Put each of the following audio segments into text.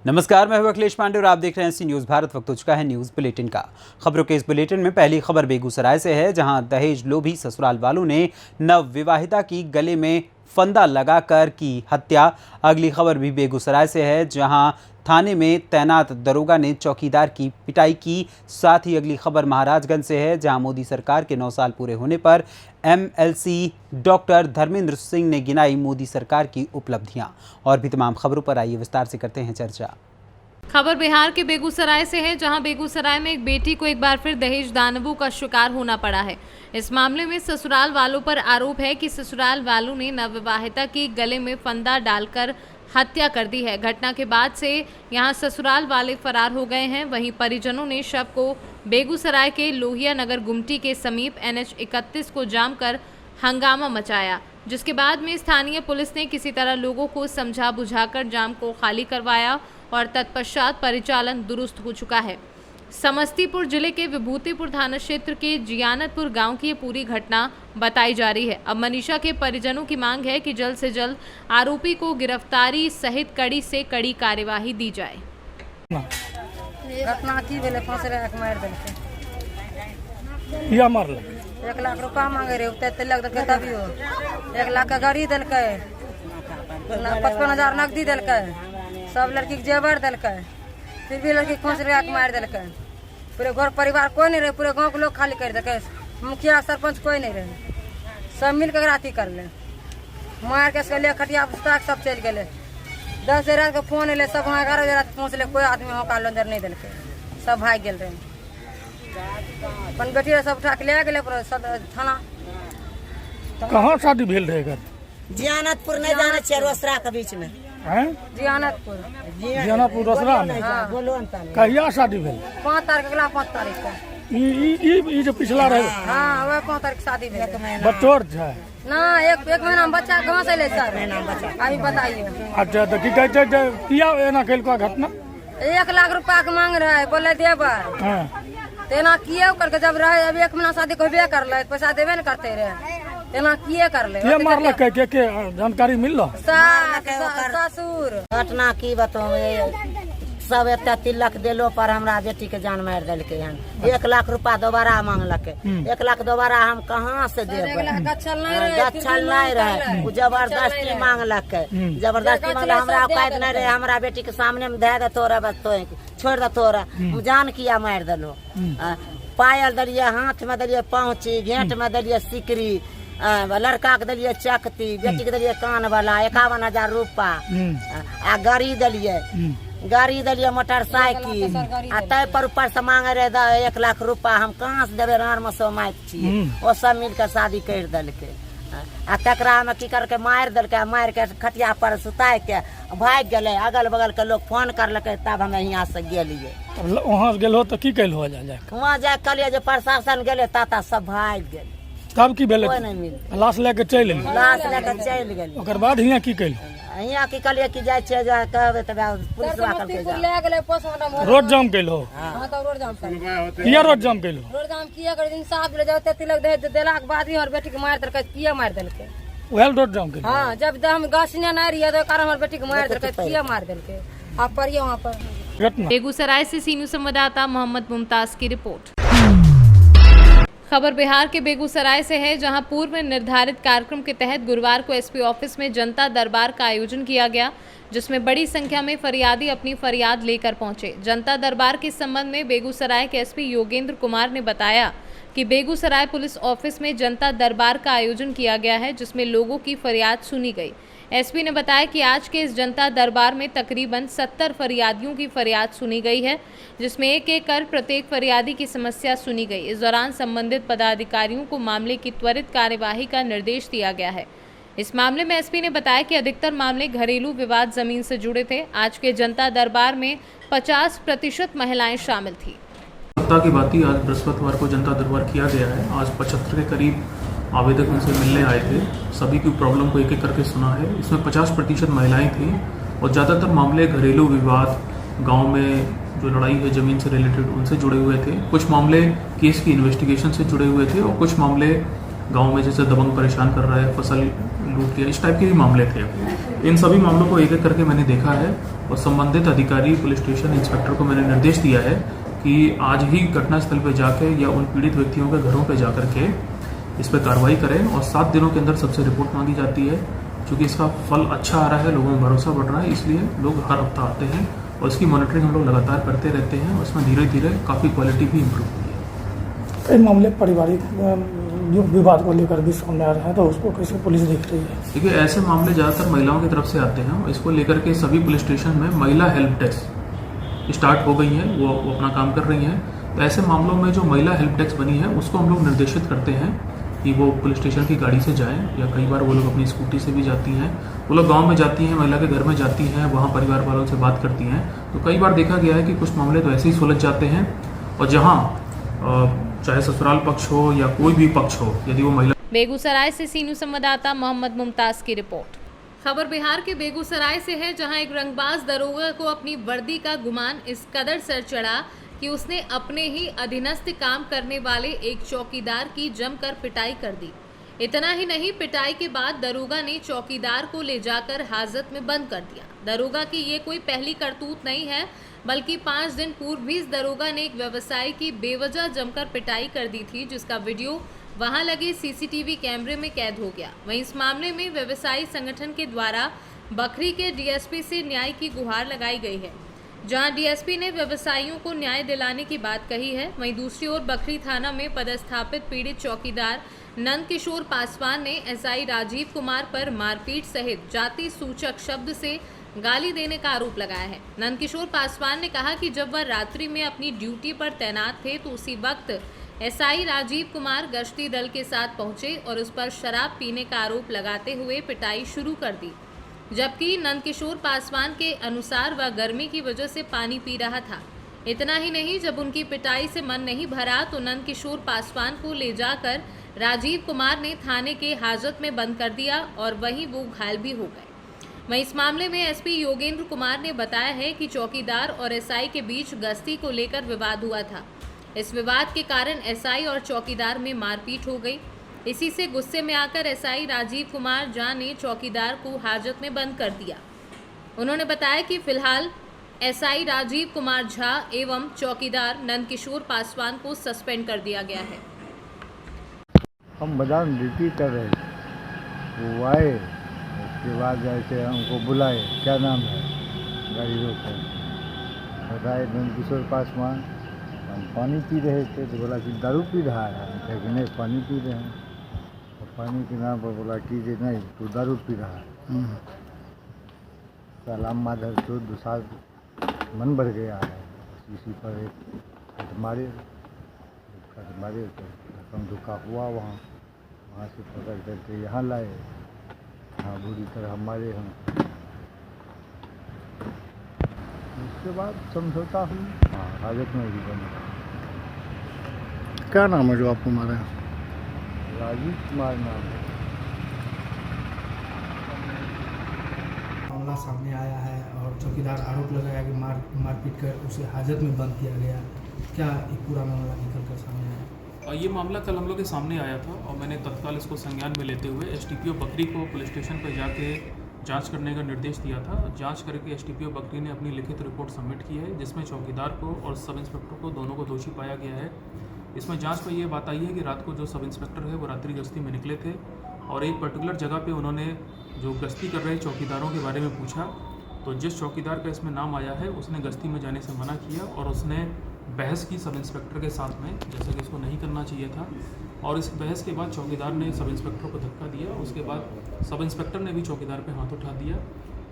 नमस्कार, मैं हूं अखिलेश पांडे और आप देख रहे हैं सी न्यूज़ भारत। वक्त हो चुका है न्यूज़ बुलेटिन का। खबरों के इस बुलेटिन में पहली खबर बेगूसराय से है, जहां दहेज लोभी ससुराल वालों ने नवविवाहिता की गले में फंदा लगाकर की हत्या। अगली खबर भी बेगूसराय से है, जहां थाने में तैनात दरोगा ने चौकीदार की पिटाई की। साथ ही अगली खबर महाराजगंज से है, जहां मोदी सरकार के 9 साल पूरे होने पर एमएलसी डॉक्टर धर्मेंद्र सिंह ने गिनाई मोदी सरकार की उपलब्धियां। और भी तमाम खबरों पर आइए विस्तार से करते हैं चर्चा। खबर बिहार के बेगूसराय से है, जहां बेगूसराय में एक बेटी को एक बार फिर दहेज दानवों का शिकार होना पड़ा है। इस मामले में ससुराल वालों पर आरोप है कि ससुराल वालों ने नवविवाहिता की गले में फंदा डालकर हत्या कर दी है। घटना के बाद से यहां ससुराल वाले फरार हो गए हैं। वहीं परिजनों ने शव को बेगूसराय के लोहिया नगर गुमटी के समीप NH 31 को जाम कर हंगामा मचाया, जिसके बाद में स्थानीय पुलिस ने किसी तरह लोगों को समझा बुझाकर जाम को खाली करवाया और तत्पश्चात परिचालन दुरुस्त हो चुका है। समस्तीपुर जिले के विभूतिपुर थाना क्षेत्र के जियानतपुर गांव की ये पूरी घटना बताई जा रही है। अब मनीषा के परिजनों की मांग है कि जल्द से जल्द आरोपी को गिरफ्तारी सहित कड़ी से कड़ी कार्यवाही दी जाए। घटना की भेले फांसरे एक मार देलके या मारल 1 लाख रुपया मांगे रे उते तिलक देलके तभी हो 1 लाख का गाड़ी देलके 55,000 नकदी देलके सब लड़की के जेवर देलके फिर भी लड़की फांसरे एक मार देलके। पूरे घर परिवार कोई नहीं रहे, पूरे गांव के लोग खाली कर देलके, मुखिया सरपंच कोई नहीं रहे, सब मिल के राती कर ले मार के ले खटिया पुस्तक सब चल गए। 10 बजे रात के फोन अले, सब 11 बजे रात पहुँचले, कोई आदमी वहाँ का अंदर नहीं देलके, सब भाग गए रहे। अपन बेटी सब उठा के ले गए थाना। कहाँ शादी भेल रहे? जियानतपुर नहीं जाने छे, रोसड़ा के बीच में जियानतपुर रोसड़ा में। कहिया शादी भेल? 5 तारीख अगला 5 तारीख को। ई जो पिछला रहे? हाँ, वह 5 तारीख शादी भेल। बच्चोर है ना, एक महीना में बच्चा कहाँ से ले सर? अभी बताइए। अच्छा, तो की कहते किया एना कैलको घटना? 1 लाख रुपया के मांग रहे, बोले देबे तेना किए करके जब रहे। अब 1 महीना शादी होबे कर ले, पैसा देबे न करते रहे, तेना किए कर ले। के मारल के जानकारी मिल रहा? ससुर घटना की बताओ, सब एते तिलक दिलो पर हमरा बेटी के जान मार देलके हन। 1 लाख रुपया दोबारा मांगलके। 1 लाख दोबारा हम कहाँ से देबे? गच्छल नहीं रहे, वो जबरदस्ती मांगलके। जबरदस्ती मांगल, हमरा औकात नहीं रहे, हमरा बेटी के सामने में दे दे तोरा, बस तो छोड़ दे तोरा, जान किया मार देलो। पायल दलिए, हाथ में दलिए पाँची, घेंट में दलिए सिकरी, लड़का के दलिए चकती, बेटी के दलिए कान वाला 51,000 रुपया, आ गाड़ी दलिए मोटरसाइकिल, आ तय पर ऊपर से मांगे रहे 1 लाख रुपया। हम कहाँ से देवे? रान में सो माइक छिए, वो सब मिलकर शादी कर देलके। आ तकरा में की करके मार देलके, मार के खटिया पर सुता के भाग गए। अगल बगल के लोग फोन करलके, तब हम यहाँ से गेलिए। वहाँ से गेलो तो की कैल? वहाँ जाके कहलिए जो प्रशासन गेले, ताता सब भाग गए। तब की भेल? कोई नहीं मिल, लाश लेके चल गेल। लाश लेके चल गेल। ओकर बाद हियाँ की कैल? यहाँ की कहलिए कि जाए छे, जो कहबे तब पुलिस वाला करके जा। ले गेले पोस्टमार्टम। रोड जाम कैलो? हां, तो रोड जाम कर। किया रोड जाम कैलो? रोड जाम किया कर दिन साहब ले जाते तिलक दे देला के बाद ही और बेटी के मार देलके। किया मार देलके? वेल रोड जाम कैलो? हां, जब हम गाछिया नहीं रही तो कारण हमार बेटी के मार देलके। किया मार देलके? आप परिए वहां पर। बेगूसराय से सी न्यूज़ संवाददाता मोहम्मद मुमताज की रिपोर्ट। खबर बिहार के बेगूसराय से है, जहां पूर्व निर्धारित कार्यक्रम के तहत गुरुवार को एसपी ऑफिस में जनता दरबार का आयोजन किया गया, जिसमें बड़ी संख्या में फरियादी अपनी फरियाद लेकर पहुंचे। जनता दरबार के संबंध में बेगूसराय के एसपी योगेंद्र कुमार ने बताया कि बेगूसराय पुलिस ऑफिस में जनता दरबार का आयोजन किया गया है, जिसमें लोगों की फरियाद सुनी गई। एसपी ने बताया कि आज के इस जनता दरबार में तकरीबन 70 फरियादियों की फरियाद सुनी गई है, जिसमें एक एक कर प्रत्येक फरियादी की समस्या सुनी गई। इस दौरान संबंधित पदाधिकारियों को मामले की त्वरित कार्यवाही का निर्देश दिया गया है। इस मामले में एसपी ने बताया कि अधिकतर मामले घरेलू विवाद जमीन से जुड़े थे। आज के जनता दरबार में 50% महिलाएं शामिल थी। सप्ताह की बात ही आज बृहस्पतिवार को जनता दरबार किया गया है। आज 75 के करीब आवेदक उनसे मिलने आए थे। सभी की प्रॉब्लम को एक एक करके सुना है। इसमें 50% महिलाएं थी और ज़्यादातर मामले घरेलू विवाद, गांव में जो लड़ाई है ज़मीन से रिलेटेड, उनसे जुड़े हुए थे। कुछ मामले केस की इन्वेस्टिगेशन से जुड़े हुए थे और कुछ मामले गांव में जैसे दबंग परेशान कर रहा है, फसल लूट लिया, इस टाइप के भी मामले थे। इन सभी मामलों को एक एक करके मैंने देखा है और संबंधित अधिकारी पुलिस स्टेशन इंस्पेक्टर को मैंने निर्देश दिया है कि आज ही घटनास्थल पर जाके या उन पीड़ित व्यक्तियों के घरों पर जाकर के इस पर कार्रवाई करें और 7 दिनों के अंदर सबसे रिपोर्ट मांगी जाती है। क्योंकि इसका फल अच्छा आ रहा है, लोगों में भरोसा बढ़ रहा है, इसलिए लोग हर हफ्ता आते हैं और इसकी मॉनिटरिंग हम लोग लगातार करते रहते हैं और इसमें धीरे धीरे काफ़ी क्वालिटी भी इम्प्रूव हुई है। कई मामले पारिवारिक विवाद को लेकर भी सामने आ रहे हैं, तो उसको कैसे पुलिस देख रही है? देखिए, ऐसे मामले ज़्यादातर महिलाओं की तरफ से आते हैं और इसको लेकर के सभी पुलिस स्टेशन में महिला हेल्प डेस्क स्टार्ट हो गई हैं, वो अपना काम कर रही हैं। तो ऐसे मामलों में जो महिला हेल्प डेस्क बनी है उसको हम लोग निर्देशित करते हैं कि वो पुलिस स्टेशन की गाड़ी से जाएं या कई बार वो लोग अपनी स्कूटी से भी जाती हैं। वो लोग गांव में जाती हैं, महिला के घर में जाती हैं, वहाँ परिवार वालों से बात करती हैं। तो कई बार देखा गया है कि कुछ मामले तो ऐसे ही सुलझ जाते हैं और जहाँ चाहे ससुराल पक्ष हो या कोई भी पक्ष हो, यदि वो महिला। बेगूसराय से सीनू संवाददाता मोहम्मद मुमताज की रिपोर्ट। खबर बिहार के बेगूसराय से है, जहां एक रंगबाज दरोगा को अपनी वर्दी का गुमान इस कदर सर चढ़ा कि उसने अपने ही अधीनस्थ काम करने वाले एक चौकीदार की जमकर पिटाई कर दी। इतना ही नहीं, पिटाई के बाद दरोगा ने चौकीदार को ले जाकर हाजत में बंद कर दिया। दरोगा की ये कोई पहली करतूत नहीं है, बल्कि 5 दिन पूर्व भी इस दरोगा ने एक व्यवसायी की बेवजह जमकर पिटाई कर दी थी, जिसका वीडियो वहां लगे सीसीटीवी कैमरे में कैद हो गया। वहीं इस मामले में व्यवसायी संगठन के द्वारा बखरी के डीएसपी से न्याय की गुहार लगाई गई है। जहां डीएसपी ने व्यवसायियों को न्याय दिलाने की बात कही है, वहीं दूसरी ओर बखरी थाना में पदस्थापित पीड़ित चौकीदार नंद किशोर पासवान ने एसआई राजीव कुमार पर मारपीट सहित जाति सूचक शब्द से गाली देने का आरोप लगाया है। नंद किशोर पासवान ने कहा कि जब वह रात्रि में अपनी ड्यूटी पर तैनात थे तो उसी वक्त एसआई राजीव कुमार गश्ती दल के साथ पहुंचे और उस पर शराब पीने का आरोप लगाते हुए पिटाई शुरू कर दी, जबकि नंद किशोर पासवान के अनुसार वह गर्मी की वजह से पानी पी रहा था। इतना ही नहीं, जब उनकी पिटाई से मन नहीं भरा तो नंद किशोर पासवान को ले जाकर राजीव कुमार ने थाने के हाजत में बंद कर दिया और वहीं वो घायल भी हो गए। वहीं इस मामले में एसपी योगेंद्र कुमार ने बताया है कि चौकीदार और एसआई के बीच गश्ती को लेकर विवाद हुआ था। इस विवाद के कारण एसआई और चौकीदार में मारपीट हो गई। इसी से गुस्से में आकर एसआई राजीव कुमार झा ने चौकीदार को हाजत में बंद कर दिया। उन्होंने बताया कि फिलहाल एसआई राजीव कुमार झा एवं चौकीदार नंद किशोर पासवान को सस्पेंड कर दिया गया है। हम बाजार में ड्यूटी कर रहे थे, वो आए, उसके बाद जाके हमको बुलाए, क्या नाम है, गाड़ी रोक बताए नंद किशोर पासवान। हम पानी पी रहे थे तो बोला कि दारू पी रहा है, हम कहे कि नहीं पानी पी रहे हैं। तो पानी के नाम पर बोला कि जे नहीं तू दारू पी रहा है। सलाम माधर तो दूसरा मन बढ़ गया है, इसी पर एक मारे तो कम धोखा हुआ। वहाँ से पकड़ करके यहाँ लाए, हाँ बुरी तरह मारे हम। उसके बाद समझौता हुई, हाँ हाजत में भी बना। क्या नाम है जो आपको मारा है? राजीव कुमार नाम है। मामला सामने आया है और चौकीदार आरोप लगाया कि मारपीट कर उसे हाजत में बंद किया गया। क्या ये पूरा मामला निकल कर सामने आया? ये मामला कल हम लोग के सामने आया था और मैंने तत्काल इसको संज्ञान में लेते हुए एसटीपीओ बकरी को पुलिस स्टेशन पर जाके जांच करने का निर्देश दिया था। जांच करके एसटीपीओ बकरी ने अपनी लिखित रिपोर्ट सबमिट की है, जिसमें चौकीदार को और सब इंस्पेक्टर को दोनों को दोषी पाया गया है। इसमें जांच में ये बात आई है कि रात को जो सब इंस्पेक्टर है वो रात्रि गश्ती में निकले थे और एक पर्टिकुलर जगह पे उन्होंने जो गश्ती कर रहे चौकीदारों के बारे में पूछा, तो जिस चौकीदार का इसमें नाम आया है उसने गश्ती में जाने से मना किया और उसने बहस की सब इंस्पेक्टर के साथ में, जैसा कि इसको नहीं करना चाहिए था। और इस बहस के बाद चौकीदार ने सब इंस्पेक्टर को धक्का दिया। उसके बाद सब इंस्पेक्टर ने भी चौकीदार पे हाथ उठा दिया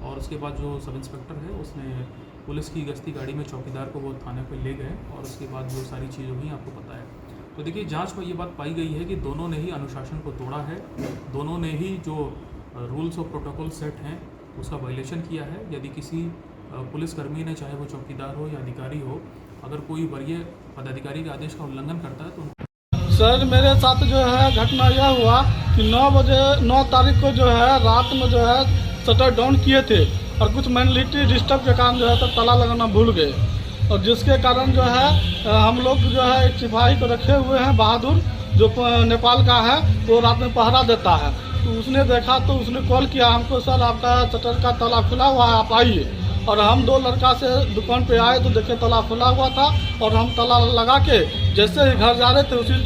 और उसके बाद जो सब इंस्पेक्टर है उसने पुलिस की गश्ती गाड़ी में चौकीदार को वो थाने पे ले गए और उसके बाद जो सारी चीज़ हुई आपको पता है। तो देखिए, जांच में ये बात पाई गई है कि दोनों ने ही अनुशासन को तोड़ा है, दोनों ने ही जो रूल्स और प्रोटोकॉल सेट हैं उसका वायलेशन किया है। यदि किसी पुलिसकर्मी ने, चाहे वो चौकीदार हो या अधिकारी हो, अगर कोई वरीय पदाधिकारी के आदेश का उल्लंघन करता है तो सर मेरे साथ जो है घटना यह हुआ कि 9 तारीख को जो है रात में जो है शटर डाउन किए थे और कुछ मैनुअलिटी डिस्टर्ब के कारण जो है तो ताला लगाना भूल गए और जिसके कारण जो है हम लोग जो है एक सिपाही को रखे हुए हैं बहादुर, जो नेपाल का है, वो रात में पहरा देता है। तो उसने देखा तो उसने कॉल किया हमको, सर आपका शटर का ताला खुला हुआ है, आप आइए। और हम 2 लड़का से दुकान पे आए तो देखे ताला खुला हुआ था, और हम ताला लगा के जैसे ही घर जा रहे थे उसी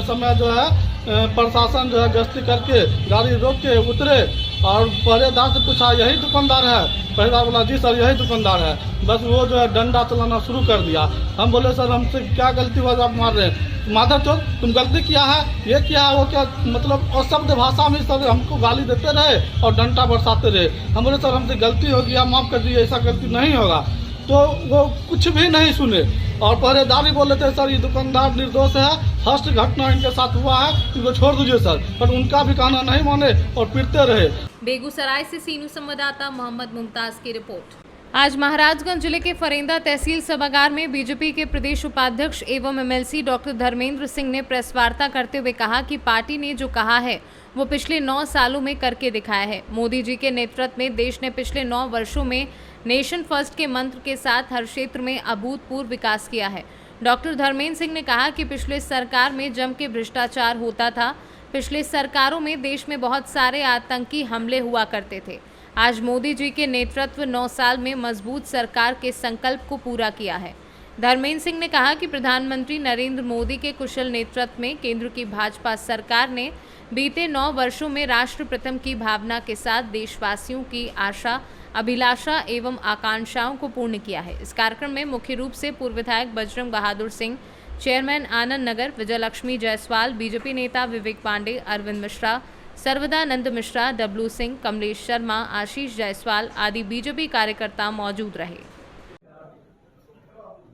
समय जो है प्रशासन जो है गश्ती करके गाड़ी रोक के उतरे और पहरेदार से पूछा यही दुकानदार है? पहरेदार बोला जी सर यही दुकानदार है। बस वो जो है डंडा चलाना शुरू कर दिया। हम बोले सर हमसे क्या गलती हुआ आप मार रहे हैं? माधर चौक तुम गलती किया है, ये किया है, वो क्या, मतलब अशब्द भाषा में सर हमको गाली देते रहे और डंडा बरसाते रहे। हम बोले सर हमसे गलती हो गया, माफ़ कर दीजिए, ऐसा गलती नहीं होगा। तो वो कुछ भी नहीं सुने और पहरेदार ही बोले थे सर ये दुकानदार निर्दोष है, फर्स्ट घटना इनके साथ हुआ है, इनको छोड़ दीजिए सर। पर उनका भी कहना नहीं माने और पीटते रहे। बेगूसराय से सीनू संवाददाता मोहम्मद मुमताज की रिपोर्ट। आज महाराजगंज जिले के फरेंदा तहसील सभागार में बीजेपी के प्रदेश उपाध्यक्ष एवं एमएलसी डॉक्टर धर्मेंद्र सिंह ने प्रेस वार्ता करते हुए कहा कि पार्टी ने जो कहा है वो पिछले 9 सालों में करके दिखाया है। मोदी जी के नेतृत्व में देश ने पिछले 9 वर्षों में नेशन फर्स्ट के मंत्र के साथ हर क्षेत्र में अभूतपूर्व विकास किया है। डॉक्टर धर्मेंद्र सिंह ने कहा कि पिछले सरकार में जम के भ्रष्टाचार होता था। पिछले सरकारों में देश में बहुत सारे आतंकी हमले हुआ करते थे। आज मोदी जी के नेतृत्व 9 साल में मजबूत सरकार के संकल्प को पूरा किया है। धर्मेंद्र सिंह ने कहा कि प्रधानमंत्री नरेंद्र मोदी के कुशल नेतृत्व में केंद्र की भाजपा सरकार ने बीते 9 वर्षों में राष्ट्र प्रथम की भावना के साथ देशवासियों की आशा, अभिलाषा एवं आकांक्षाओं को पूर्ण किया है। इस कार्यक्रम में मुख्य रूप से पूर्व विधायक बजरंग बहादुर सिंह, चेयरमैन आनंद नगर, विजयलक्ष्मी जायसवाल, बीजेपी नेता विवेक पांडे, अरविंद मिश्रा, सर्वदानंद मिश्रा, डब्लू सिंह, कमलेश शर्मा, आशीष जायसवाल आदि बीजेपी कार्यकर्ता मौजूद रहे।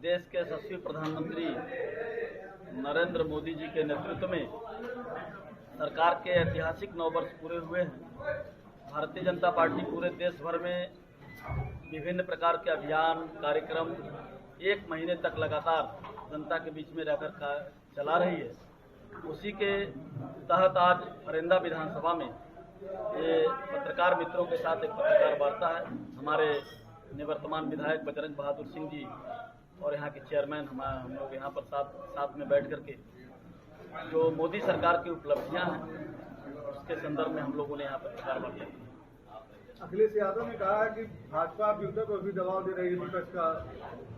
देश के यशस्वी प्रधानमंत्री नरेंद्र मोदी जी के नेतृत्व में सरकार के ऐतिहासिक 9 वर्ष पूरे हुए हैं। भारतीय जनता पार्टी पूरे देश भर में विभिन्न प्रकार के अभियान, कार्यक्रम 1 महीने तक लगातार जनता के बीच में रहकर चला रही है। उसी के तहत आज फरेंदा विधानसभा में ये पत्रकार मित्रों के साथ एक पत्रकार वार्ता है। हमारे निवर्तमान विधायक बजरंग बहादुर सिंह जी और यहाँ के चेयरमैन हम लोग यहाँ पर साथ में बैठ करके जो मोदी सरकार की उपलब्धियाँ हैं उसके संदर्भ में हम लोगों ने यहाँ पत्रकार वार्ता की। अखिलेश यादव ने कहा है कि भाजपा विपक्ष को भी दबाव दे रही है, विपक्ष का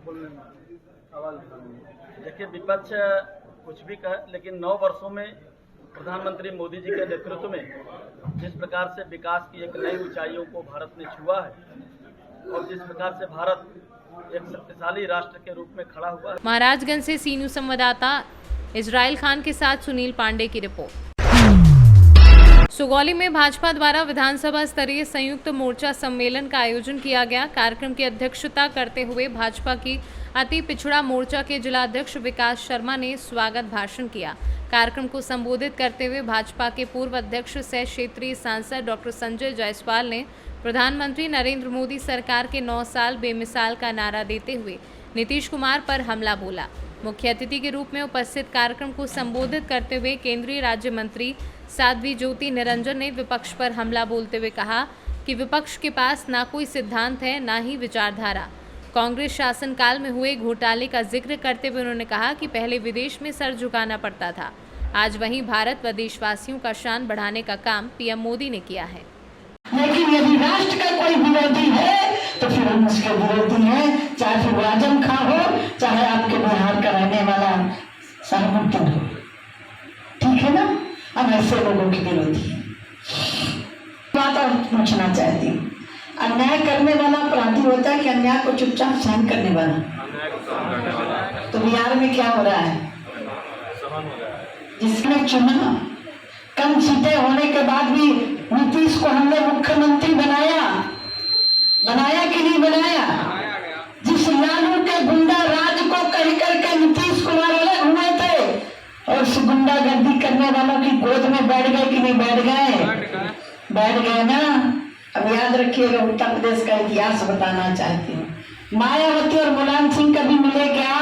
बोलने में सवाल। देखिए विपक्ष कुछ भी कहे, लेकिन 9 वर्षों में प्रधानमंत्री मोदी जी के नेतृत्व में जिस प्रकार से विकास की एक नई ऊंचाइयों को भारत ने छुआ है और जिस प्रकार से भारत एक शक्तिशाली राष्ट्र के रूप में खड़ा हुआ है। महाराजगंज से सीनू संवाददाता इजराइल खान के साथ सुनील पांडे की रिपोर्ट। सुगौली में भाजपा द्वारा विधानसभा स्तरीय संयुक्त मोर्चा सम्मेलन का आयोजन किया गया। कार्यक्रम की अध्यक्षता करते हुए भाजपा की अति पिछड़ा मोर्चा के जिलाध्यक्ष विकास शर्मा ने स्वागत भाषण किया। कार्यक्रम को संबोधित करते हुए भाजपा के पूर्व अध्यक्ष सह क्षेत्रीय सांसद डॉक्टर संजय जायसवाल ने प्रधानमंत्री नरेंद्र मोदी सरकार के 9 साल बेमिसाल का नारा देते हुए नीतीश कुमार पर हमला बोला। मुख्य अतिथि के रूप में उपस्थित कार्यक्रम को संबोधित करते हुए केंद्रीय राज्य मंत्री साध्वी ज्योति निरंजन ने विपक्ष पर हमला बोलते हुए कहा कि विपक्ष के पास ना कोई सिद्धांत है ना ही विचारधारा। कांग्रेस शासनकाल में हुए घोटाले का जिक्र करते हुए उन्होंने कहा कि पहले विदेश में सर झुकाना पड़ता था, आज वहीं भारत व देशवासियों का शान बढ़ाने का काम पीएम मोदी ने किया है। लेकिन यदि राष्ट्र का कोई विरोधी है तो फिर हम उसके विरोधी हैं, चाहे फिर आजम खां हो, चाहे आपके बिहार का रहने वाला सहमुद्दीन हो, ठीक है ना। हम ऐसे लोगों के विरोधी हैं। बात और पूछना चाहती हूँ, अन्याय करने वाला अपराधी होता है कि अन्याय को चुपचाप सहन करने वाला? तो बिहार में क्या हो रहा है? जिसने चुना, कम सीटें होने के बाद भी नीतीश को हमने मुख्यमंत्री बनाया कि नहीं बनाया? जिस लालू के गुंडा राज को कह करके नीतीश कुमार अलग हुए थे और उस गुंडागर्दी करने वालों की गोद में बैठ गए कि नहीं बैठ गए? बैठ गए ना। अब याद रखिएगा, उत्तर प्रदेश का इतिहास बताना चाहती हूँ। मायावती और मुलायम सिंह कभी मिले क्या?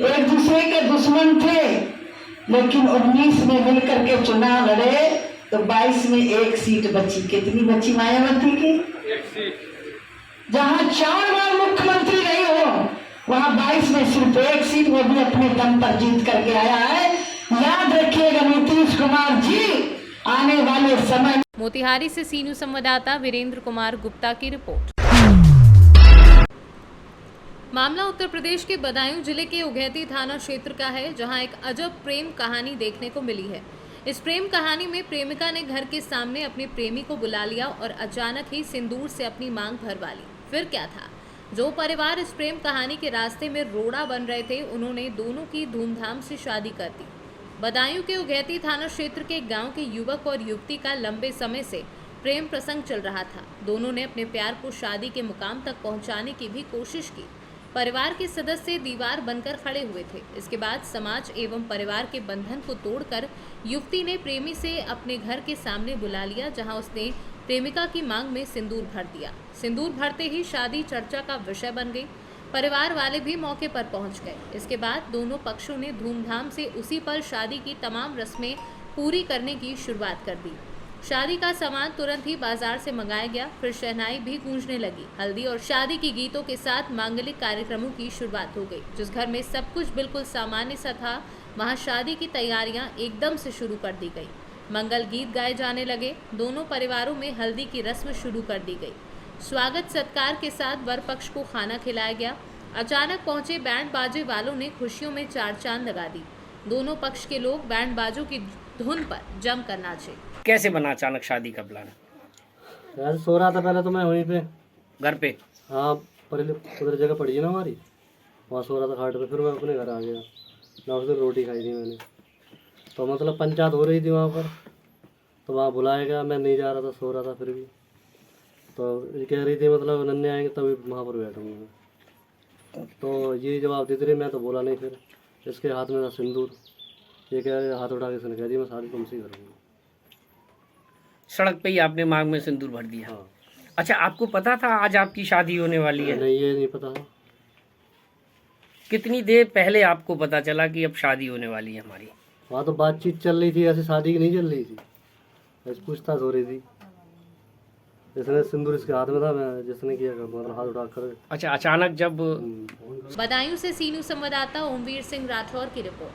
एक दूसरे के दुश्मन थे, लेकिन 19 में मिलकर के चुनाव लड़े तो 22 में 1 सीट बची। कितनी बची मायावती की? 1 सीट। जहां 4 बार मुख्यमंत्री रही हो वहां 22 में सिर्फ 1 सीट, वो भी अपने दम पर जीत करके आया है। याद रखिएगा, नीतीश कुमार जी आने वाले समय मोतिहारी से सी न्यूज संवाददाता वीरेंद्र कुमार गुप्ता की रिपोर्ट। मामला उत्तर प्रदेश के बदायूं जिले के उगैती थाना क्षेत्र का है, जहां एक अजब प्रेम कहानी देखने को मिली है। इस प्रेम कहानी में प्रेमिका ने घर के सामने अपने प्रेमी को बुला लिया और अचानक ही सिंदूर से अपनी मांग भरवा ली। फिर क्या था? जो परिवार इस प्रेम कहानी के रास्ते में रोड़ा बन रहे थे, उन्होंने दोनों की धूमधाम से शादी कर दी। बदायूं के उगैती थाना क्षेत्र के गांव के युवक और युवती का लंबे समय से प्रेम प्रसंग चल रहा था। दोनों ने अपने प्यार को शादी के मुकाम तक पहुंचाने की भी कोशिश की। परिवार के सदस्य दीवार बनकर खड़े हुए थे। इसके बाद समाज एवं परिवार के बंधन को तोड़कर युवती ने प्रेमी से अपने घर के सामने बुला लिया, जहां उसने प्रेमिका की मांग में सिंदूर भर दिया। सिंदूर भरते ही शादी चर्चा का विषय बन गई। परिवार वाले भी मौके पर पहुंच गए। इसके बाद दोनों पक्षों ने धूमधाम से उसी पर शादी की तमाम रस्में पूरी करने की शुरुआत कर दी। शादी का सामान तुरंत ही बाजार से मंगाया गया। फिर शहनाई भी गूंजने लगी। हल्दी और शादी की गीतों के साथ मांगलिक कार्यक्रमों की शुरुआत हो गई। जिस घर में सब कुछ बिल्कुल सामान्य सा था, वहां शादी की तैयारियां एकदम से शुरू कर दी गई। मंगल गीत गाए जाने लगे। दोनों परिवारों में हल्दी की रस्म शुरू कर दी गई। स्वागत सत्कार के साथ वर पक्ष को खाना खिलाया गया। अचानक पहुंचे बैंड बाजे वालों ने खुशियों में चार चांद लगा दी। दोनों पक्ष के लोग बैंड बाजों की धुन पर जमकर नाचे। कैसे बना अचानक शादी का प्लान? यार सो रहा था पहले तो मैं वहीं पे घर पे। हाँ, पहले उधर जगह पड़ी है ना हमारी, वहाँ सो रहा था खाट पे। फिर मैं अपने घर आ गया ना, उस दिन रोटी खाई थी मैंने। तो मतलब पंचायत हो रही थी वहाँ पर, तो वहाँ बुलाया गया। मैं नहीं जा रहा था, सो रहा था। फिर भी तो ये कह रही थी मतलब नन्हे आएंगे तभी वहाँ पर बैठूँगा। तो ये जवाब देते रहे, मैं तो बोला नहीं। फिर इसके हाथ में था सिंदूर। ये कह रहे हाथ उठा के इसने कह दिया मैं शादी तुमसे ही करूँगा। सड़क पे ही आपने मांग में सिंदूर भर दिया? हाँ। अच्छा, आपको पता था आज आपकी शादी होने वाली है? नहीं, ये नहीं पता था। कितनी देर पहले आपको पता चला कि अब शादी होने वाली है हमारी? वहाँ तो बातचीत चल रही थी, ऐसे शादी की नहीं चल रही थी, ऐसे पूछताछ हो रही थी। जिसने सिंदूर इसके हाथ में था, मैं जिसने किया मतलब हाथ उठा कर। अच्छा, अचानक जब बदायूं से सी न्यूज संवाददाता ओमवीर सिंह राठौर की रिपोर्ट।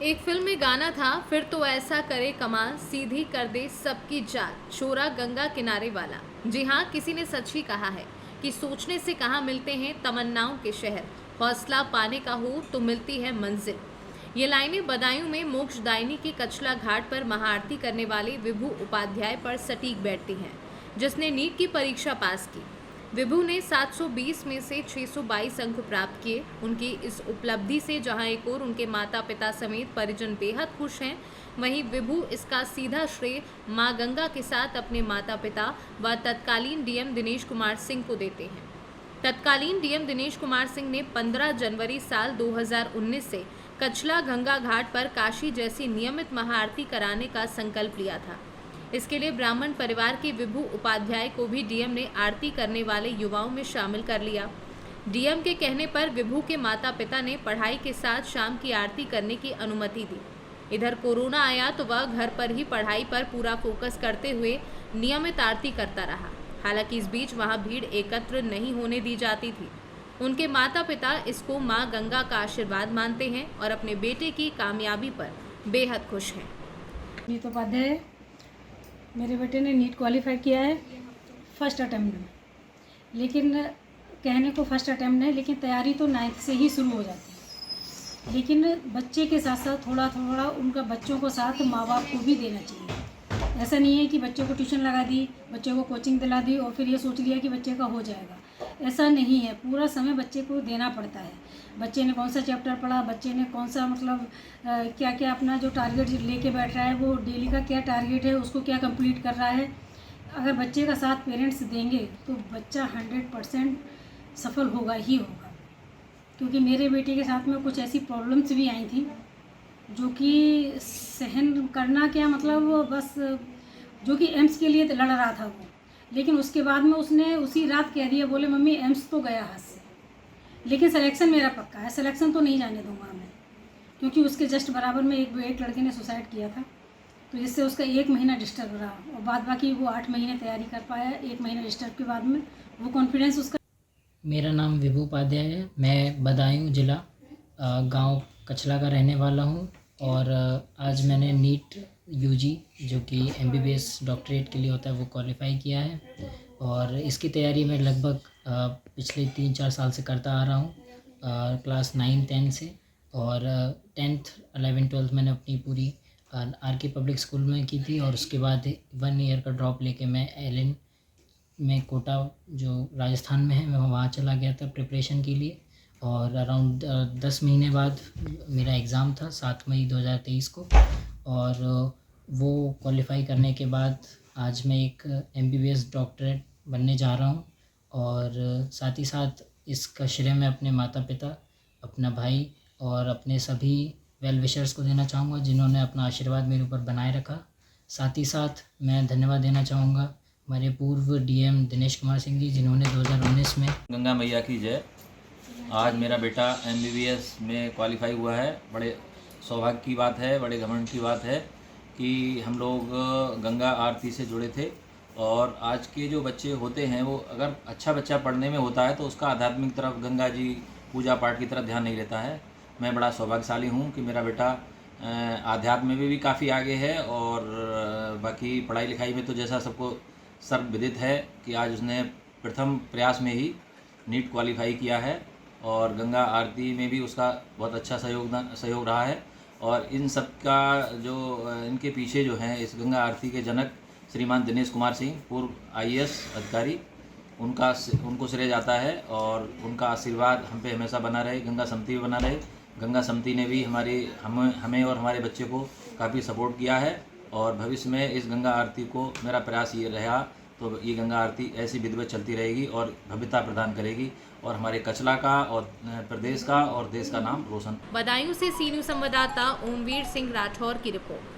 एक फिल्म में गाना था, फिर तो ऐसा करे कमाल, सीधी कर दे सबकी जान, शोरा गंगा किनारे वाला। जी हाँ, किसी ने सच ही कहा है कि सोचने से कहाँ मिलते हैं तमन्नाओं के शहर, हौसला पाने का हो तो मिलती है मंजिल। ये लाइनें बदायूं में मोक्षदायिनी के कचला घाट पर महाआरती करने वाले विभू उपाध्याय पर सटीक बैठती हैं, जिसने नीट की परीक्षा पास की। विभू ने 720 में से 622 अंक प्राप्त किए। उनकी इस उपलब्धि से जहां एक और उनके माता पिता समेत परिजन बेहद खुश हैं, वहीं विभू इसका सीधा श्रेय मां गंगा के साथ अपने माता पिता व तत्कालीन डीएम दिनेश कुमार सिंह को देते हैं। तत्कालीन डीएम दिनेश कुमार सिंह ने 15 जनवरी साल 2019 से कचला गंगा घाट पर काशी जैसी नियमित महाआरती कराने का संकल्प लिया था। इसके लिए ब्राह्मण परिवार के विभू उपाध्याय को भी डीएम ने आरती करने वाले युवाओं में शामिल कर लिया। डीएम के कहने पर विभू के माता पिता ने पढ़ाई के साथ शाम की आरती करने की अनुमति दी। इधर कोरोना आया तो वह घर पर ही पढ़ाई पर पूरा फोकस करते हुए नियमित आरती करता रहा। हालांकि इस बीच वहां भीड़ एकत्र नहीं होने दी जाती थी। उनके माता पिता इसको मां गंगा का आशीर्वाद मानते हैं और अपने बेटे की कामयाबी पर बेहद खुश हैं। नीत उपाध्याय, मेरे बेटे ने नीट क्वालिफाई किया है फर्स्ट अटैम्प्ट में, लेकिन कहने को फर्स्ट अटैम्प्ट है, लेकिन तैयारी तो 9th से ही शुरू हो जाती है। लेकिन बच्चे के साथ साथ थोड़ा थोड़ा उनका बच्चों को साथ माँ बाप को भी देना चाहिए। ऐसा नहीं है कि बच्चों को ट्यूशन लगा दी, बच्चों को कोचिंग दिला दी और फिर ये सोच लिया कि बच्चे का हो जाएगा। ऐसा नहीं है, पूरा समय बच्चे को देना पड़ता है। बच्चे ने कौन सा चैप्टर पढ़ा, बच्चे ने कौन सा मतलब क्या क्या अपना जो टारगेट लेके बैठ रहा है, वो डेली का क्या टारगेट है, उसको क्या कंप्लीट कर रहा है। अगर बच्चे का साथ पेरेंट्स देंगे तो बच्चा 100% सफल होगा ही होगा। क्योंकि मेरे बेटे के साथ में कुछ ऐसी प्रॉब्लम्स भी आई थी जो कि सहन करना क्या मतलब बस, जो कि एम्स के लिए लड़ रहा था वो, लेकिन उसके बाद में उसने उसी रात कह दिया, बोले मम्मी एम्स तो गया हाथ से, लेकिन सिलेक्शन मेरा पक्का है, सिलेक्शन तो नहीं जाने दूंगा मैं। क्योंकि उसके जस्ट बराबर में एक लड़के ने सुसाइड किया था, तो इससे उसका 1 महीना डिस्टर्ब रहा और बाद बाकी वो 8 महीने तैयारी कर पाया। 1 महीना डिस्टर्ब के बाद में वो कॉन्फिडेंस उसका। मेरा नाम विभू उपाध्याय है। मैं बदायूं जिला गांव कचला का रहने वाला हूं। और आज मैंने नीट यूजी जो कि MBBS डॉक्टरेट के लिए होता है वो क्वालिफ़ाई किया है। और इसकी तैयारी मैं लगभग पिछले 3-4 साल से करता आ रहा हूँ, क्लास 9-10 से। और 10th 11th 12th मैंने अपनी पूरी RK पब्लिक स्कूल में की थी, और उसके बाद 1 ईयर का ड्रॉप लेके मैं LN में कोटा जो राजस्थान में है मैं वहाँ चला गया था प्रिपरेशन के लिए। और अराउंड 10 महीने बाद मेरा एग्ज़ाम था 7 मई 2023 को, और वो क्वालिफ़ाई करने के बाद आज मैं एक MBBS डॉक्टरेट बनने जा रहा हूँ। और साथ ही साथ इसका श्रेय मैं अपने माता पिता, अपना भाई और अपने सभी वेल विशर्स को देना चाहूँगा जिन्होंने अपना आशीर्वाद मेरे ऊपर बनाए रखा। साथ ही साथ मैं धन्यवाद देना चाहूँगा हमारे पूर्व DM दिनेश कुमार सिंह जी जिन्होंने 2019 में गंगा मैया की जय। आज मेरा बेटा MBBS में क्वालिफाई हुआ है। बड़े सौभाग्य की बात है, बड़े घमंड की बात है कि हम लोग गंगा आरती से जुड़े थे। और आज के जो बच्चे होते हैं वो अगर अच्छा बच्चा पढ़ने में होता है तो उसका आध्यात्मिक तरफ, गंगा जी पूजा पाठ की तरफ ध्यान नहीं रहता है। मैं बड़ा सौभाग्यशाली हूँ कि मेरा बेटा आध्यात्म में भी काफ़ी आगे है, और बाकी पढ़ाई लिखाई में तो जैसा सबको सर्वविदित है कि आज उसने प्रथम प्रयास में ही नीट क्वालिफाई किया है। और गंगा आरती में भी उसका बहुत अच्छा सहयोग रहा है। और इन सब का जो इनके पीछे जो हैं इस गंगा आरती के जनक श्रीमान दिनेश कुमार सिंह, पूर्व IAS अधिकारी, उनको श्रेय जाता है। और उनका आशीर्वाद हम पे हमेशा बना रहे, गंगा समिति भी बना रहे। गंगा समिति ने भी हमें और हमारे बच्चे को काफ़ी सपोर्ट किया है। और भविष्य में इस गंगा आरती को मेरा प्रयास ये रहा तो ये गंगा आरती ऐसी विधिवत चलती रहेगी और भव्यता प्रदान करेगी, और हमारे कचला का और प्रदेश का और देश का नाम रोशन। बदायूं से सी न्यूज़ संवाददाता ओमवीर सिंह राठौर की रिपोर्ट।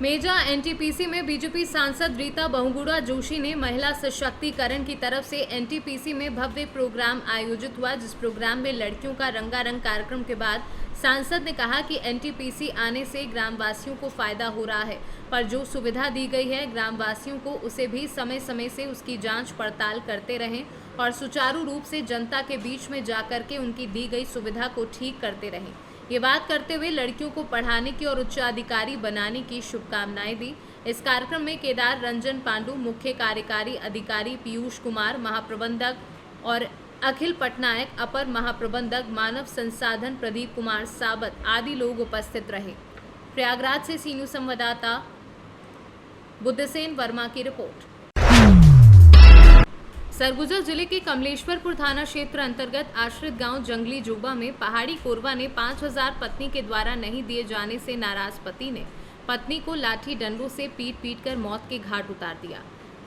मेजा NTPC में बीजेपी सांसद रीता बहुगुणा जोशी ने महिला सशक्तिकरण की तरफ से NTPC में भव्य प्रोग्राम आयोजित हुआ, जिस प्रोग्राम में लड़कियों का रंगारंग कार्यक्रम के बाद सांसद ने कहा कि NTPC आने से ग्रामवासियों को फायदा हो रहा है, पर जो सुविधा दी गई है ग्रामवासियों को उसे भी समय समय से उसकी जांच पड़ताल करते रहें और सुचारू रूप से जनता के बीच में जाकर के उनकी दी गई सुविधा को ठीक करते रहें। ये बात करते हुए लड़कियों को पढ़ाने की और उच्चाधिकारी बनाने की शुभकामनाएं दी। इस कार्यक्रम में केदार रंजन पांडु, मुख्य कार्यकारी अधिकारी पीयूष कुमार, महाप्रबंधक और अखिल पटनायक, अपर महाप्रबंधक मानव संसाधन प्रदीप कुमार साबत आदि लोग उपस्थित रहे। प्रयागराज से सी न्यूज़ संवाददाता बुद्धसेन वर्मा की रिपोर्ट। सरगुजा जिले के कमलेश्वरपुर थाना क्षेत्र अंतर्गत आश्रित गांव जंगली जोबा में पहाड़ी कोरवा ने 5000 पत्नी के द्वारा नहीं दिए जाने से नाराज पति ने पत्नी को लाठी डंडों से पीट कर मौत के घाट उतार दिया।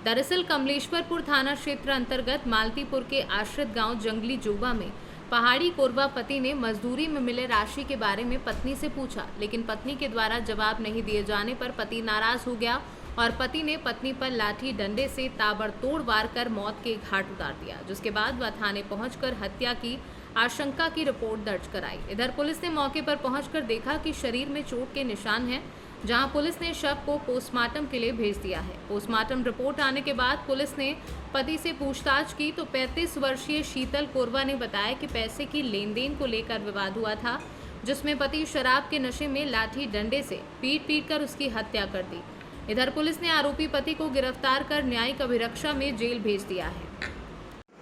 दरअसल कमलेश्वरपुर थाना क्षेत्र अंतर्गत मालतीपुर के आश्रित गांव जंगली जोबा में पहाड़ी कोरवा पति ने मजदूरी में मिले राशि के बारे में पत्नी से पूछा, लेकिन पत्नी के द्वारा जवाब नहीं दिए जाने पर पति नाराज हो गया और पति ने पत्नी पर लाठी डंडे से ताबड़तोड़ वार कर मौत के घाट उतार दिया, जिसके बाद वह थाने पहुंचकर हत्या की आशंका की रिपोर्ट दर्ज कराई। इधर पुलिस ने मौके पर पहुंचकर देखा कि शरीर में चोट के निशान हैं, जहां पुलिस ने शव को पोस्टमार्टम के लिए भेज दिया है। पोस्टमार्टम रिपोर्ट आने के बाद पुलिस ने पति से पूछताछ की तो 35 वर्षीय शीतल कोरवा ने बताया कि पैसे की लेन देन को लेकर विवाद हुआ था, जिसमें पति शराब के नशे में लाठी डंडे से पीट कर उसकी हत्या कर दी। इधर पुलिस ने आरोपी पति को गिरफ्तार कर न्यायिक अभिरक्षा में जेल भेज दिया है।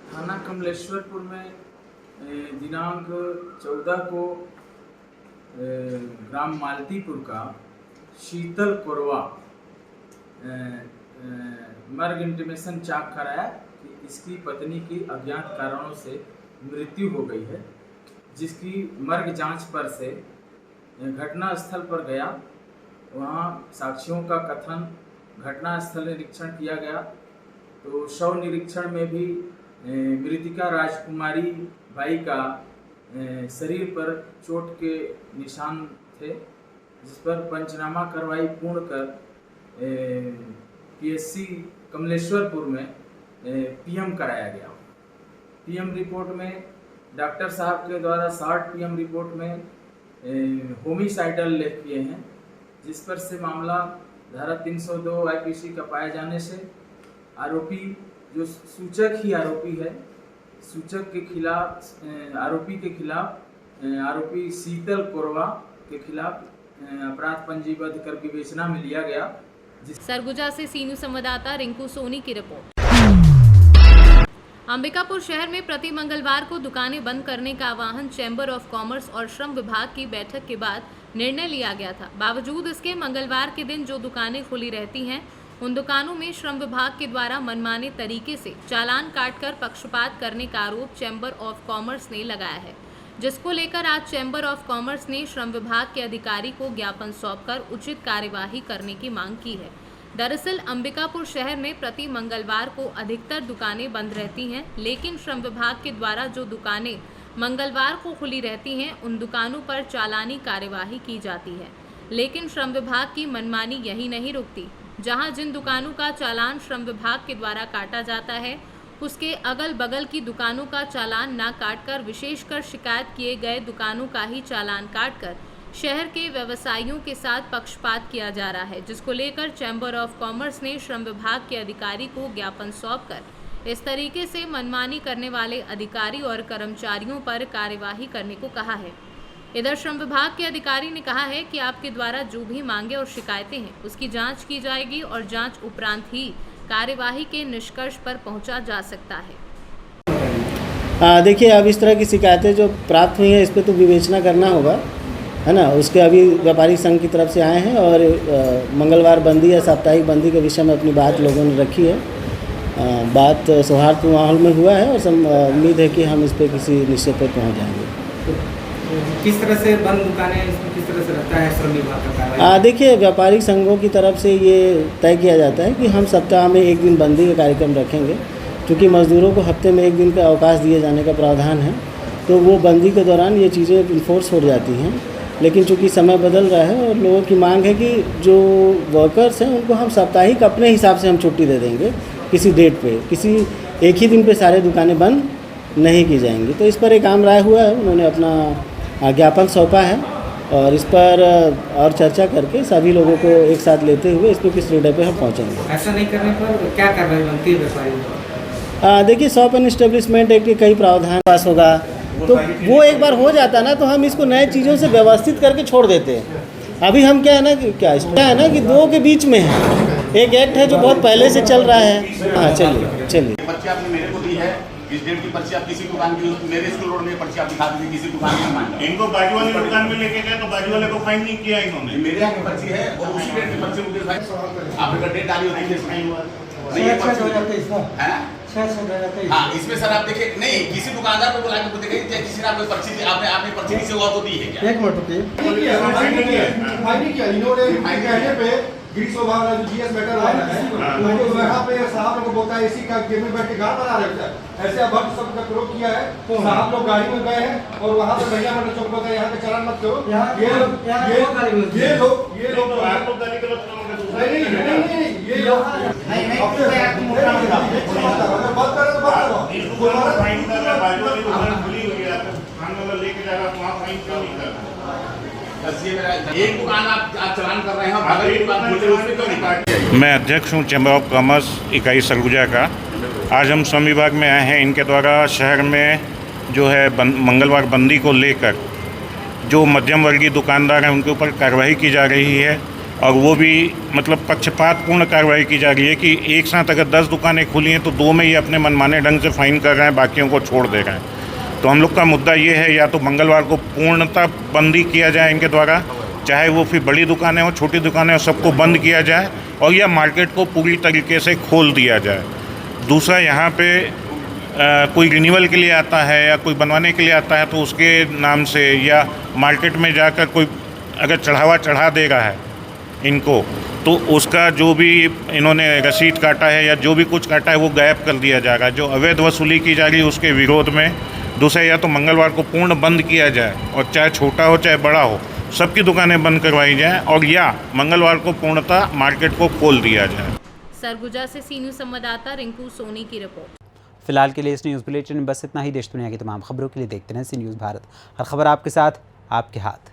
थाना कमलेश्वरपुर में दिनांक 14 को ग्राम मालतीपुर का शीतल कोरवा मर्ग इंटीमेशन चाक कराया कि इसकी पत्नी की अज्ञात कारणों से मृत्यु हो गई है, जिसकी मर्ग जांच पर से घटना स्थल पर गया। वहाँ साक्षियों का कथन, घटना स्थल निरीक्षण किया गया तो शव निरीक्षण में भी मृतिका राजकुमारी बाई का शरीर पर चोट के निशान थे, जिस पर पंचनामा कार्रवाई पूर्ण कर PSC कमलेश्वरपुर में PM कराया गया। PM रिपोर्ट में डॉक्टर साहब के द्वारा शॉर्ट PM रिपोर्ट में होमिसाइडल लेख किए हैं, जिस पर से मामला धारा 302 IPC का पाए जाने से आरोपी जो सूचक ही आरोपी है, सूचक के खिलाफ आरोपी के खिलाफ आरोपी शीतल कोरवा के खिलाफ अपराध पंजीबद्ध कर विवेचना में लिया गया। सरगुजा से सी न्यूज़ संवाददाता रिंकू सोनी की रिपोर्ट। अंबिकापुर शहर में प्रति मंगलवार को दुकानें बंद करने का आह्वान चैम्बर ऑफ कॉमर्स और श्रम विभाग की बैठक के बाद निर्णय लिया गया था। बावजूद इसके मंगलवार के दिन जो दुकानें खुली रहती हैं उन दुकानों में श्रम विभाग के द्वारा मनमाने तरीके से चालान काटकर पक्षपात करने का आरोप चैम्बर ऑफ कॉमर्स ने लगाया है, जिसको लेकर आज चैम्बर ऑफ कॉमर्स ने श्रम विभाग के अधिकारी को ज्ञापन सौंपकर उचित कार्यवाही करने की मांग की है। दरअसल अंबिकापुर शहर में प्रति मंगलवार को अधिकतर दुकानें बंद रहती हैं, लेकिन श्रम विभाग के द्वारा जो दुकानें मंगलवार को खुली रहती हैं उन दुकानों पर चालानी कार्यवाही की जाती है। लेकिन श्रम विभाग की मनमानी यही नहीं रुकती। जहां जिन दुकानों का चालान श्रम विभाग के द्वारा काटा जाता है उसके अगल बगल की दुकानों का चालान ना काटकर विशेषकर शिकायत किए गए दुकानों का ही चालान काटकर शहर के व्यवसायियों के साथ पक्षपात किया जा रहा है, जिसको लेकर चैम्बर ऑफ कॉमर्स ने श्रम विभाग के अधिकारी को ज्ञापन सौंपकर इस तरीके से मनमानी करने वाले अधिकारी और कर्मचारियों पर कार्यवाही करने को कहा है। इधर श्रम विभाग के अधिकारी ने कहा है कि आपके द्वारा जो भी मांगे और शिकायतें हैं उसकी जांच की जाएगी और जांच उपरांत ही कार्यवाही के निष्कर्ष पर पहुंचा जा सकता है। देखिए, अब इस तरह की शिकायतें जो प्राप्त हुई हैं इस पर तो विवेचना करना होगा, है ना। उसके अभी व्यापारी संघ की तरफ से आए हैं और मंगलवार बंदी या साप्ताहिक बंदी के विषय में अपनी बात लोगों ने रखी है। बात सौहार्द माहौल में हुआ है और उम्मीद है कि हम इस पर किसी निश्चय पर पहुँच जाएंगे। किस तरह से बंद दुकानें, इसमें किस तरह से रहता है श्रम विभाग का कार्रवाई? देखिए, व्यापारिक संघों की तरफ से ये तय किया जाता है कि हम सप्ताह में एक दिन बंदी का कार्यक्रम रखेंगे, क्योंकि मजदूरों को हफ्ते में एक दिन का अवकाश दिए जाने का प्रावधान है। तो वो बंदी के दौरान ये चीज़ें इन्फोर्स हो जाती हैं। लेकिन चूँकि समय बदल रहा है और लोगों की मांग है कि जो वर्कर्स हैं उनको हम साप्ताहिक अपने हिसाब से हम छुट्टी दे देंगे किसी डेट पे, किसी एक ही दिन पे सारे दुकानें बंद नहीं की जाएंगी। तो इस पर एक आम राय हुआ है, उन्होंने अपना ज्ञापन सौंपा है और इस पर और चर्चा करके सभी लोगों को एक साथ लेते हुए इस पर किस निर्णय पे हम पहुँचेंगे। ऐसा नहीं करने पर क्या कार्रवाई बनती है व्यापारी? देखिए, शॉप एंड एस्टेब्लिशमेंट एक्ट के कई प्रावधान पास होगा, तो वो एक बार हो जाता ना तो हम इसको नए चीज़ों से व्यवस्थित करके छोड़ देते हैं। अभी हम क्या है ना कि दो के बीच में है। एक एक्ट है जो बहुत पहले से चल रहा है। हाँ, चलिए। पर्ची आपने मेरे को दी है, इस डेट की पर्ची आप किसी दुकान की, मेरे स्कूल रोड में पर्ची आप दिखा दीजिए किसी दुकान की मान लो। इनको बाजू वाली दुकान में लेके गए तो बाजू वाले को फाइन नहीं किया इन्होंने। मेरे यहाँ की पर्ची है और उसी डेट की पर्ची मुझे फाइन, आपका डेट डाली होती है फाइन हुआ नहीं। हाँ, इसमें सर आप देखिए, नहीं किसी दुकानदार को बुला के देखिए किसी ने आपको पर्ची दी, आपने पर्ची नहीं से हुआ तो दी है क्या? एक मिनट रुकिए, फाइन किया इन्होंने कहने पे ग्रीस विभाग का जो जीएस मैटर वाला है तो वहाँ पे साहब लोग बोलता है इसी का गेम में बैठ के गाड़ बना रहे हैं। ऐसे भक्त शब्द का प्रयोग किया है तो साहब लोग गाड़ी में गए हैं और वहाँ पे भैया मैंने चौक पर यहाँ पे चलान मत करो। ये लोग एक दुकान आप चलान कर रहे हैं। मैं अध्यक्ष हूँ चैम्बर ऑफ कॉमर्स इकाई सरगुजा का। आज हम श्रम विभाग में आए हैं। इनके द्वारा शहर में जो है मंगलवार बंदी को लेकर जो मध्यम वर्गीय दुकानदार हैं उनके ऊपर कार्रवाई की जा रही है और वो भी मतलब पक्षपातपूर्ण कार्रवाई की जा रही है कि एक साथ अगर 10 दुकानें खुली हैं तो 2 में ये अपने मनमाने ढंग से फाइन कर रहे हैं, बाकियों को छोड़ दे रहे हैं। तो हम लोग का मुद्दा ये है या तो मंगलवार को पूर्णतः बंदी किया जाए इनके द्वारा, चाहे वो फिर बड़ी दुकानें हो छोटी दुकानें हो सबको बंद किया जाए, और या मार्केट को पूरी तरीके से खोल दिया जाए। दूसरा, यहाँ पे कोई रिन्यूअल के लिए आता है या कोई बनवाने के लिए आता है तो उसके नाम से या मार्केट में जाकर कोई अगर चढ़ा दे रहा है इनको तो उसका जो भी इन्होंने रसीद काटा है या जो भी कुछ काटा है वो गायब कर दिया जाएगा। जो अवैध वसूली की जा रही है उसके विरोध में दूसरा या तो मंगलवार को पूर्ण बंद किया जाए और चाहे छोटा हो चाहे बड़ा हो सबकी दुकानें बंद करवाई जाएं, और या मंगलवार को पूर्णतः मार्केट को खोल दिया जाए। सरगुजा से सी न्यूज़ संवाददाता रिंकू सोनी की रिपोर्ट। फिलहाल के लिए इस न्यूज़ बुलेटिन में बस इतना ही। देश दुनिया की तमाम खबरों के लिए देखते रहें सी न्यूज़ भारत। हर खबर आपके साथ, आपके हाथ।